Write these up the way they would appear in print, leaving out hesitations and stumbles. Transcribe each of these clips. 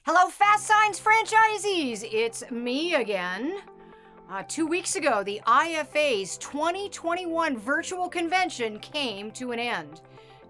Hello, Fast Signs franchisees. It's me again. 2 weeks ago, the IFA's 2021 virtual convention came to an end,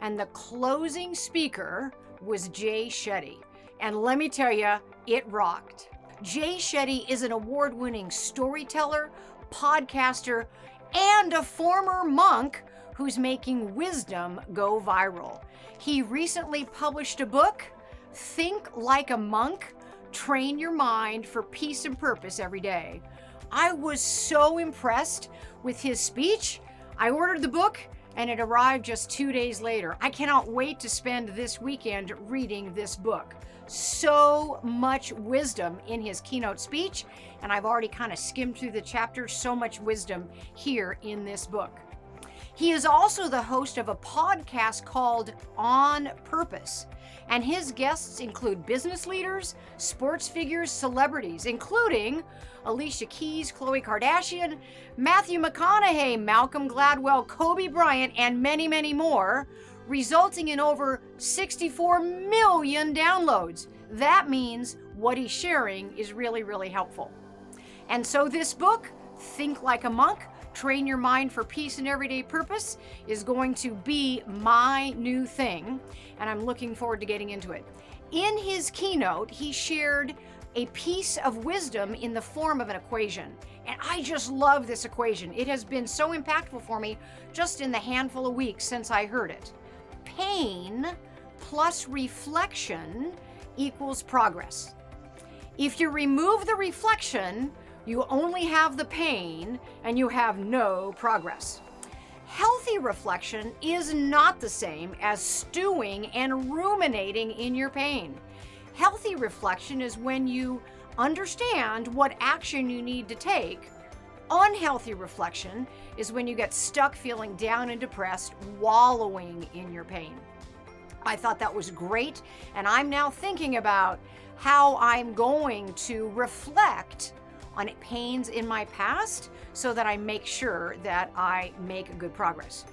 and the closing speaker was Jay Shetty. And let me tell you, it rocked. Jay Shetty is an award-winning storyteller, podcaster, and a former monk who's making wisdom go viral. He recently published a book, Think Like a Monk, Train Your Mind for Peace and Purpose Every Day. I was so impressed with his speech. I ordered the book and it arrived just 2 days later. I cannot wait to spend this weekend reading this book. So much wisdom in his keynote speech, and I've already kind of skimmed through the chapter. So much wisdom here in this book. He is also the host of a podcast called On Purpose, and his guests include business leaders, sports figures, celebrities, including Alicia Keys, Khloe Kardashian, Matthew McConaughey, Malcolm Gladwell, Kobe Bryant, and many, many more, resulting in over 64 million downloads. That means what he's sharing is really, really helpful. And so this book, Think Like a Monk, Train Your Mind for Peace and Everyday Purpose, is going to be my new thing, and I'm looking forward to getting into it. In his keynote, he shared a piece of wisdom in the form of an equation, and I just love this equation. It has been so impactful for me just in the handful of weeks since I heard it. Pain plus reflection equals progress. If you remove the reflection, you only have the pain and you have no progress. Healthy reflection is not the same as stewing and ruminating in your pain. Healthy reflection is when you understand what action you need to take. Unhealthy reflection is when you get stuck feeling down and depressed, wallowing in your pain. I thought that was great, and I'm now thinking about how I'm going to reflect on pains in my past so that I make sure that I make good progress.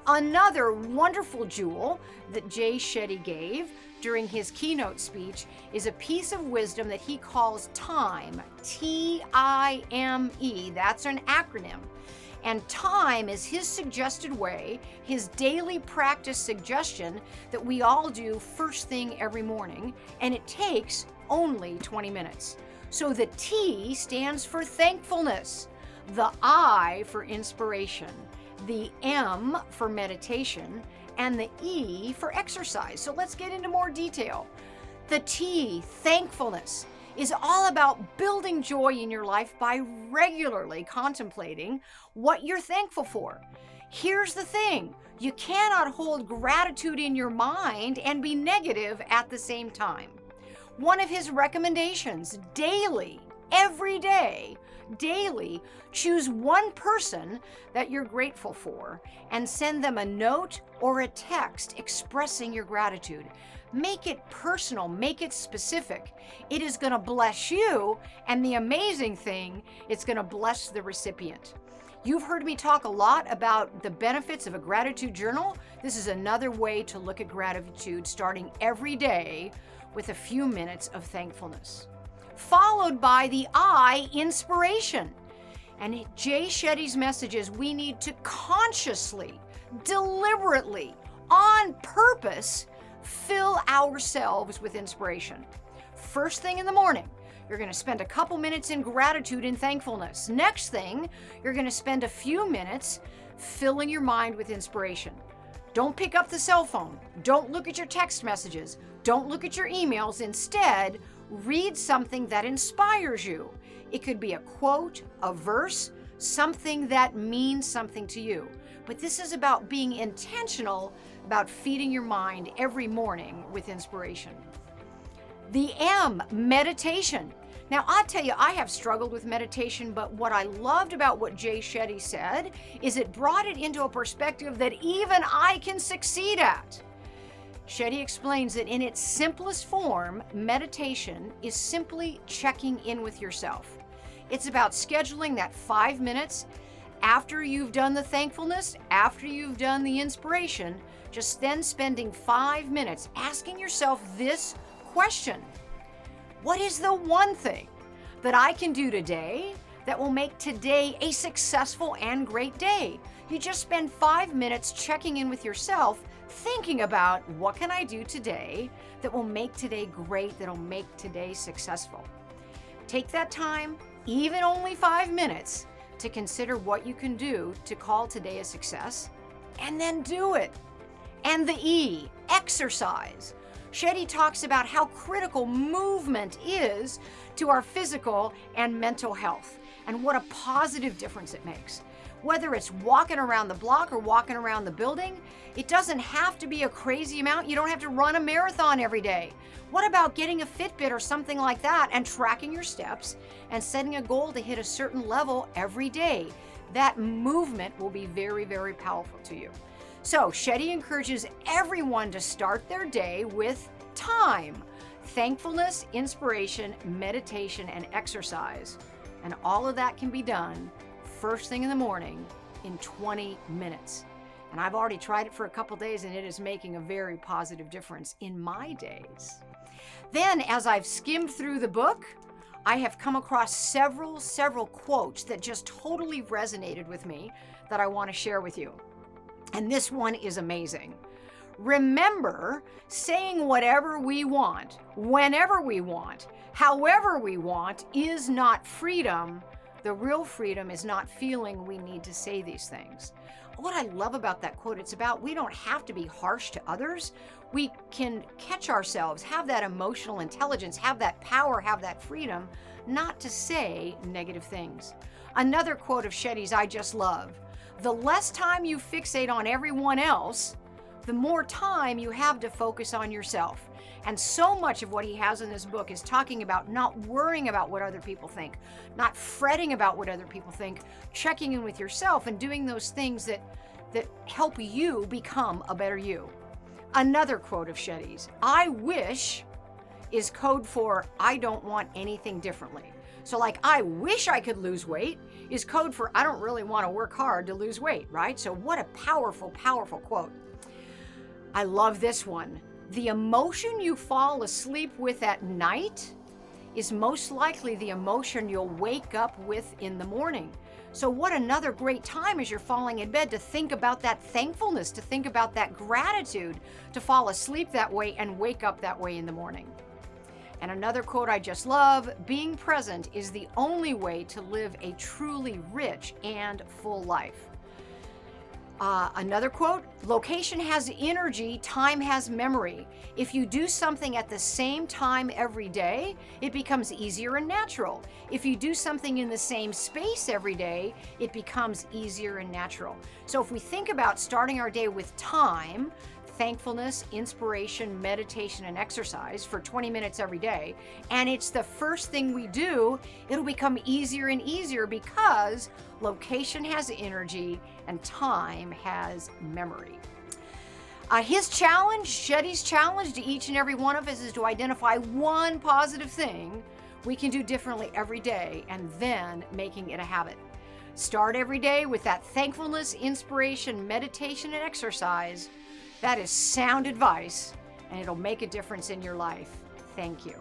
Another wonderful jewel that Jay Shetty gave during his keynote speech is a piece of wisdom that he calls T.I.M.E. T-I-M-E. That's an acronym. And time is his suggested way, his daily practice suggestion that we all do first thing every morning, and it takes only 20 minutes. So the T stands for thankfulness, the I for inspiration, the M for meditation, and the E for exercise. So let's get into more detail. The T, thankfulness, is all about building joy in your life by regularly contemplating what you're thankful for. Here's the thing, you cannot hold gratitude in your mind and be negative at the same time. One of his recommendations, daily, every day, daily, choose one person that you're grateful for and send them a note or a text expressing your gratitude. Make it personal, make it specific. It is going to bless you, and the amazing thing, it's going to bless the recipient. You've heard me talk a lot about the benefits of a gratitude journal. This is another way to look at gratitude, starting every day with a few minutes of thankfulness. Followed by the I, inspiration. And Jay Shetty's message is we need to consciously, deliberately, on purpose, fill ourselves with inspiration. First thing in the morning, you're going to spend a couple minutes in gratitude and thankfulness. Next thing, you're going to spend a few minutes filling your mind with inspiration. Don't pick up the cell phone. Don't look at your text messages. Don't look at your emails. Instead, read something that inspires you. It could be a quote, a verse, something that means something to you. But this is about being intentional about feeding your mind every morning with inspiration. The M, meditation. Now, I'll tell you, I have struggled with meditation, but what I loved about what Jay Shetty said is it brought it into a perspective that even I can succeed at. Shetty explains that in its simplest form, meditation is simply checking in with yourself. It's about scheduling that 5 minutes after you've done the thankfulness, after you've done the inspiration, just then spending 5 minutes asking yourself this question: What is the one thing that I can do today that will make today a successful and great day? You just spend 5 minutes checking in with yourself, thinking about what can I do today that will make today great, that'll make today successful. Take that time, even only 5 minutes, to consider what you can do to call today a success, and then do it. And the E, exercise. Shetty talks about how critical movement is to our physical and mental health, and what a positive difference it makes. Whether it's walking around the block or walking around the building, it doesn't have to be a crazy amount. You don't have to run a marathon every day. What about getting a Fitbit or something like that and tracking your steps and setting a goal to hit a certain level every day? That movement will be very, very powerful to you. So Shetty encourages everyone to start their day with time, thankfulness, inspiration, meditation, and exercise. And all of that can be done first thing in the morning in 20 minutes. And I've already tried it for a couple days, and it is making a very positive difference in my days. Then, as I've skimmed through the book, I have come across several quotes that just totally resonated with me that I want to share with you. And this one is amazing. Remember, saying whatever we want, whenever we want, however we want, is not freedom. The real freedom is not feeling we need to say these things. What I love about that quote, it's about we don't have to be harsh to others. We can catch ourselves, have that emotional intelligence, have that power, have that freedom, not to say negative things. Another quote of Shetty's I just love. The less time you fixate on everyone else, the more time you have to focus on yourself. And so much of what he has in this book is talking about not worrying about what other people think, not fretting about what other people think, checking in with yourself and doing those things that help you become a better you. Another quote of Shetty's, I wish is code for I don't want anything differently. So like I wish I could lose weight is code for I don't really want to work hard to lose weight, right? So what a powerful, powerful quote. I love this one. The emotion you fall asleep with at night is most likely the emotion you'll wake up with in the morning. So what another great time as you're falling in bed to think about that thankfulness, to think about that gratitude, to fall asleep that way and wake up that way in the morning. And another quote I just love, being present is the only way to live a truly rich and full life. Another quote, location has energy, time has memory. If you do something at the same time every day, it becomes easier and natural. If you do something in the same space every day, it becomes easier and natural. So if we think about starting our day with time, thankfulness, inspiration, meditation, and exercise for 20 minutes every day, and it's the first thing we do, it'll become easier and easier because location has energy and time has memory. His challenge, Shetty's challenge to each and every one of us is to identify one positive thing we can do differently every day and then making it a habit. Start every day with that thankfulness, inspiration, meditation, and exercise. That is sound advice, and it'll make a difference in your life. Thank you.